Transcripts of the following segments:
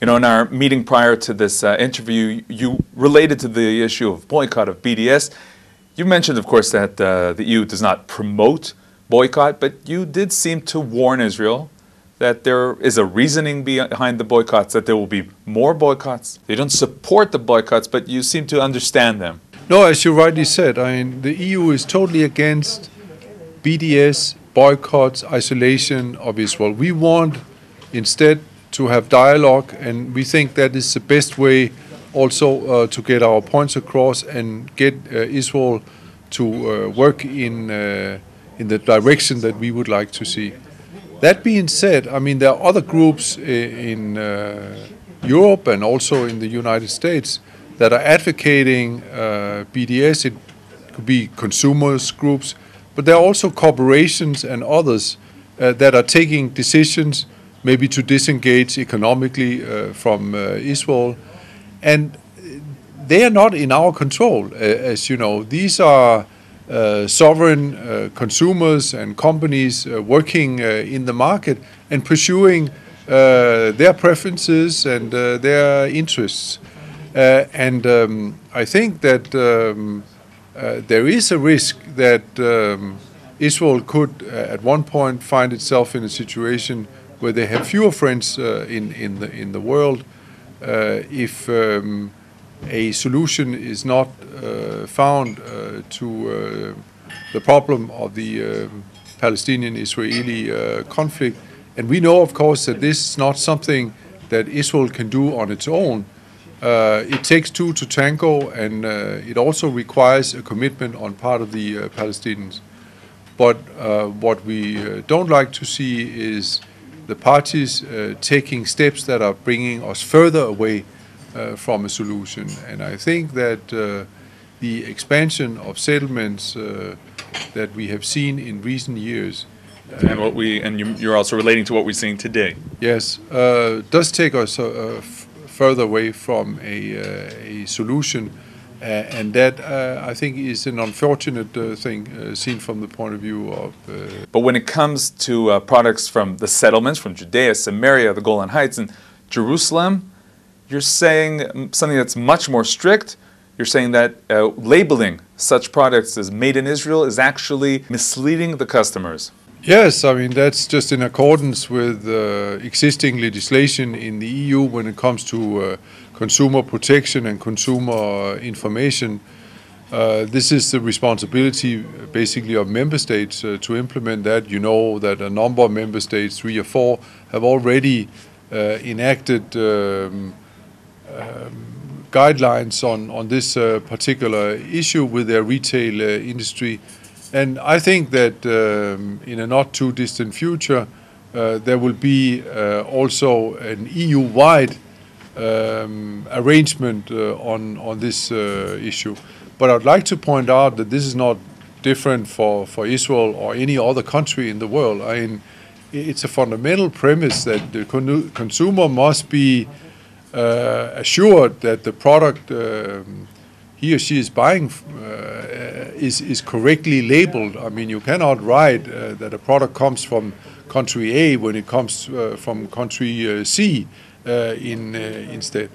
You know, in our meeting prior to this interview, you related to the issue of boycott of BDS. You mentioned, of course, that the EU does not promote boycott, but you did seem to warn Israel that there is a reasoning behind the boycotts, that there will be more boycotts. They don't support the boycotts, but you seem to understand them. No, as you rightly said, I mean, the EU is totally against BDS, boycotts, isolation of Israel. We want instead to have dialogue, and we think that is the best way also to get our points across and get Israel to work in the direction that we would like to see. That being said, I mean, there are other groups in Europe and also in the United States that are advocating BDS. It could be consumers groups, but there are also corporations and others that are taking decisions maybe to disengage economically from Israel. And they are not in our control, as you know. These are sovereign consumers and companies working in the market and pursuing their preferences and their interests. I think that there is a risk that Israel could at one point find itself in a situation where they have fewer friends in the world if a solution is not found to the problem of the Palestinian-Israeli conflict. And we know, of course, that this is not something that Israel can do on its own. It takes two to tango, and it also requires a commitment on part of the Palestinians. But what we don't like to see is the parties taking steps that are bringing us further away from a solution. And I think that the expansion of settlements that we have seen in recent years, and you're also relating to what we're seeing today. Yes, does take us further away from a solution, and that I think is an unfortunate thing seen from the point of view of. But when it comes to products from the settlements, from Judea, Samaria, the Golan Heights, and Jerusalem, you're saying something that's much more strict. You're saying that labeling such products as made in Israel is actually misleading the customers. Yes, I mean, that's just in accordance with existing legislation in the EU when it comes to consumer protection and consumer information. This is the responsibility basically of member states to implement that. You know that a number of member states, 3 or 4, have already enacted guidelines on this particular issue with their retail industry. And I think that in a not too distant future, there will be also an EU-wide arrangement on this issue. But I'd like to point out that this is not different for Israel or any other country in the world. I mean, it's a fundamental premise that the consumer must be assured that the product he or she is buying is correctly labeled. I mean, you cannot write that a product comes from country A when it comes from country C instead.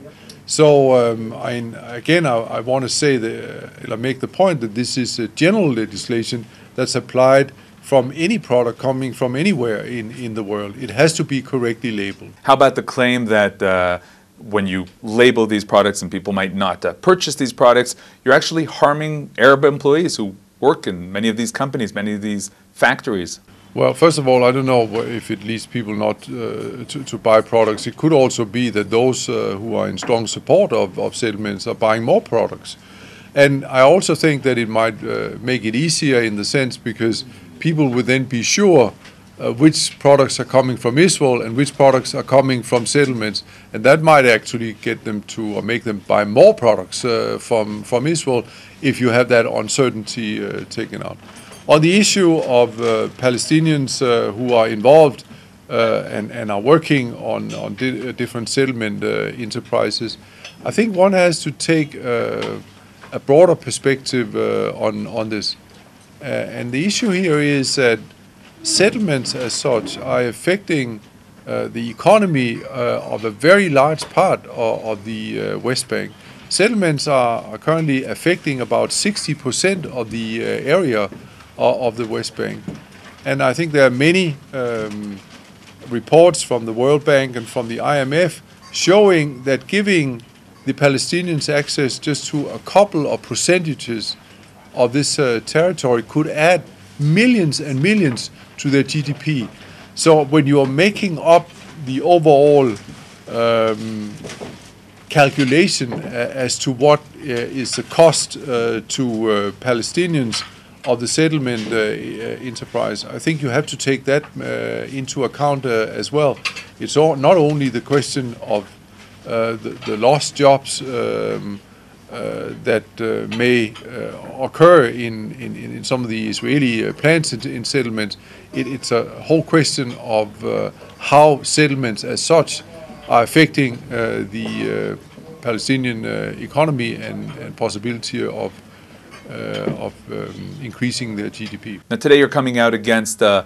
So I want to say that I make the point that this is a general legislation that's applied from any product coming from anywhere in the world. It has to be correctly labeled. How about the claim that when you label these products and people might not purchase these products, you're actually harming Arab employees who work in many of these companies, many of these factories? Well, first of all, I don't know if it leads people not to buy products. It could also be that those who are in strong support of settlements are buying more products. And I also think that it might make it easier in the sense because people would then be sure which products are coming from Israel and which products are coming from settlements, and that might actually get them to or make them buy more products from Israel if you have that uncertainty taken out. On the issue of Palestinians who are involved and are working on different settlement enterprises, I think one has to take a broader perspective on this. And the issue here is that settlements as such are affecting the economy of a very large part of the West Bank. Settlements are currently affecting about 60% of the area of the West Bank. And I think there are many reports from the World Bank and from the IMF showing that giving the Palestinians access just to a couple of percentages of this territory could add millions and millions to their GDP. So when you are making up the overall calculation as to what is the cost to Palestinians of the settlement enterprise, I think you have to take that into account as well. It's not only the question of the lost jobs that may occur in some of the Israeli plants in settlements. It's a whole question of how settlements as such are affecting the Palestinian economy and possibility of increasing their GDP. Now today you're coming out against the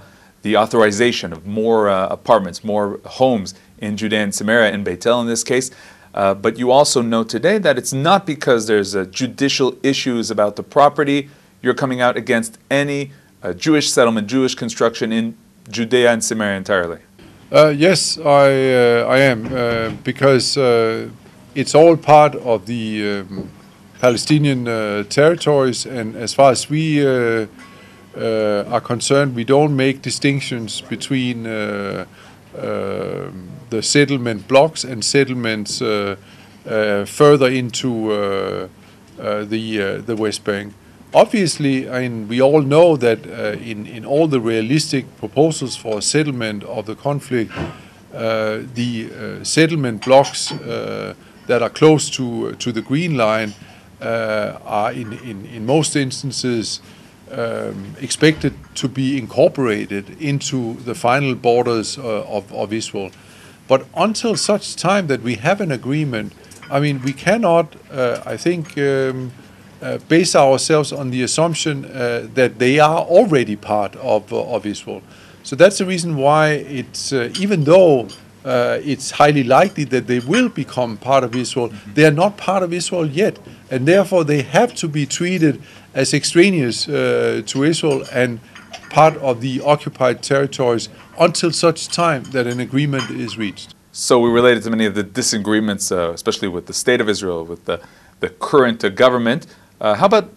authorization of more apartments, more homes in Judea and Samaria, in Beit El in this case. But you also note today that it's not because there's judicial issues about the property. You're coming out against any Jewish settlement, Jewish construction in Judea and Samaria entirely. Yes, I am, because it's all part of the Palestinian territories, and as far as we are concerned, we don't make distinctions between the settlement blocks and settlements further into the West Bank. Obviously, I mean, we all know that in all the realistic proposals for a settlement of the conflict, the settlement blocks that are close to the Green Line are in most instances expected to be incorporated into the final borders of Israel. But until such time that we have an agreement, I mean, we cannot, I think, base ourselves on the assumption that they are already part of Israel. So that's the reason why it's, even though it's highly likely that they will become part of Israel, they are not part of Israel yet. And therefore they have to be treated as extraneous to Israel and part of the occupied territories until such time that an agreement is reached. So we related to many of the disagreements, especially with the State of Israel, with the current government. How about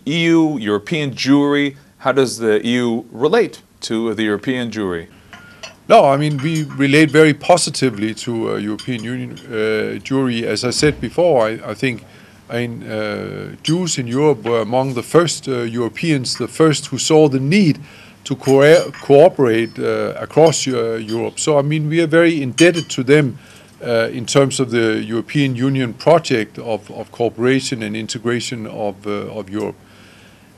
EU, European Jewry? How does the EU relate to the European Jewry? No, I mean, we relate very positively to European Union Jewry. As I said before, I think Jews in Europe were among the first Europeans, the first who saw the need to cooperate across Europe. So, I mean, we are very indebted to them in terms of the European Union project of cooperation and integration of Europe.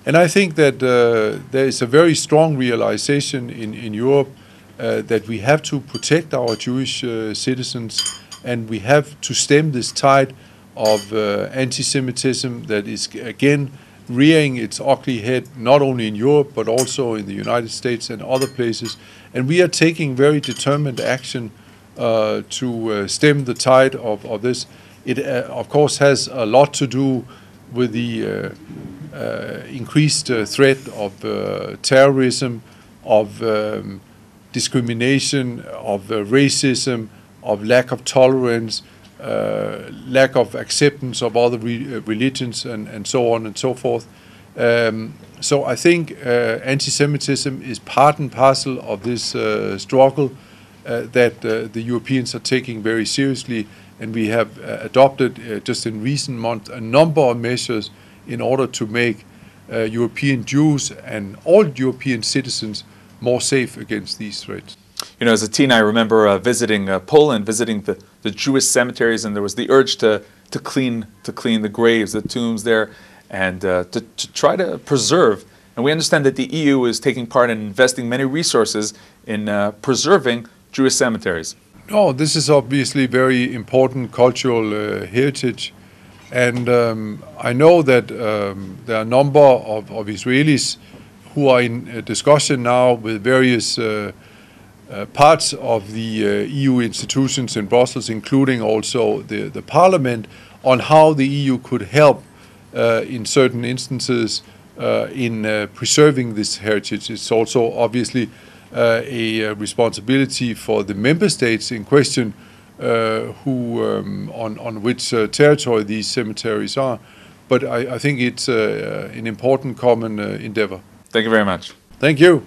And I think that there is a very strong realization in Europe that we have to protect our Jewish citizens, and we have to stem this tide of anti-Semitism that is again rearing its ugly head not only in Europe but also in the United States and other places. And we are taking very determined action to stem the tide of this. It of course has a lot to do with the increased threat of terrorism, of discrimination, of racism, of lack of tolerance, lack of acceptance of other religions, and so on and so forth. So I think anti-Semitism is part and parcel of this struggle that the Europeans are taking very seriously, and we have adopted just in recent months a number of measures in order to make European Jews and all European citizens more safe against these threats. You know, as a teen, I remember visiting Poland, visiting the Jewish cemeteries, and there was the urge to clean the graves, the tombs there, and to try to preserve. And we understand that the EU is taking part in investing many resources in preserving Jewish cemeteries. No, this is obviously very important cultural heritage, and I know that there are a number of Israelis who are in discussion now with various parts of the EU institutions in Brussels, including also the Parliament, on how the EU could help in certain instances in preserving this heritage. It's also obviously a responsibility for the member states in question on which territory these cemeteries are. But I think it's an important common endeavor. Thank you very much. Thank you.